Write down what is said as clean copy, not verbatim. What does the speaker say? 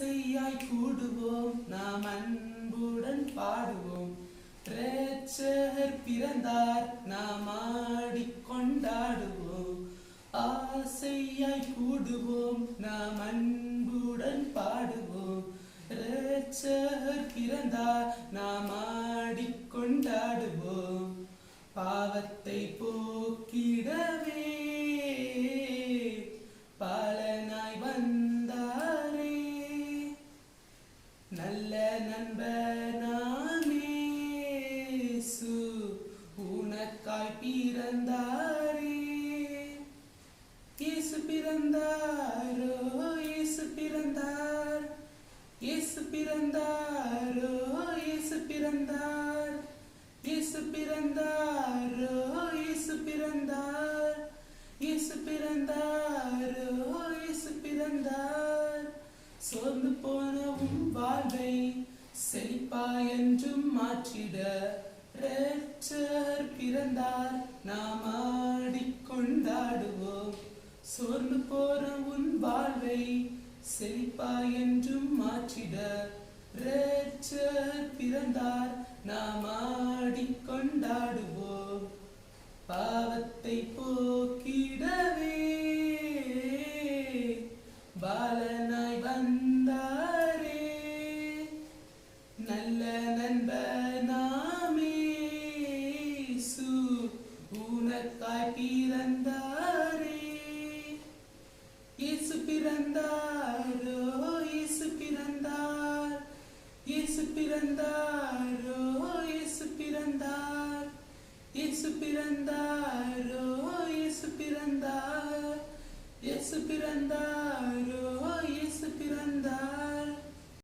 ஆசையாய் கூடுவோம், நாம் அன்புடன் பாடுவோம். இரட்சகர் பிறந்தார், நாம் ஆடிக்கொண்டாடுவோம். ஆசையாய் கூடுவோம், நாம் அன்புடன் பாடுவோம். இரட்சகர் பிறந்தார், நாம் ஆடிக்கொண்டாடுவோம். பாவத்தை போக்கிடவே பாலனாய் வந்தாரே, நல்ல நண்பனாமேசு உனக்காய் பிறந்தாரே. இயேசு பிறந்தாரோ, இயேசு பிறந்தார், இயேசு பிறந்தாரோ, இயேசு பிறந்தார், இயேசு பிறந்தாரோ, இயேசு பிறந்தார், இயேசு பிறந்தாரோ, இயேசு பிறந்தார். சோர்ந்து போன உன் வாழ்வை செழிப்பாய் என்றும் மாற்றிட இரட்சகர் பிறந்தார், நாம் ஆடிக்கொண்டாடுவோம். சோர்ந்து போன உன் வாழ்வை செழிப்பாய் என்றும் மாற்றிட இரட்சகர் பிறந்தார், நாம் ஆடிக்கொண்டாடுவோம். பாவத்தை போக்கிடவே பாலனாய் வந்தார்.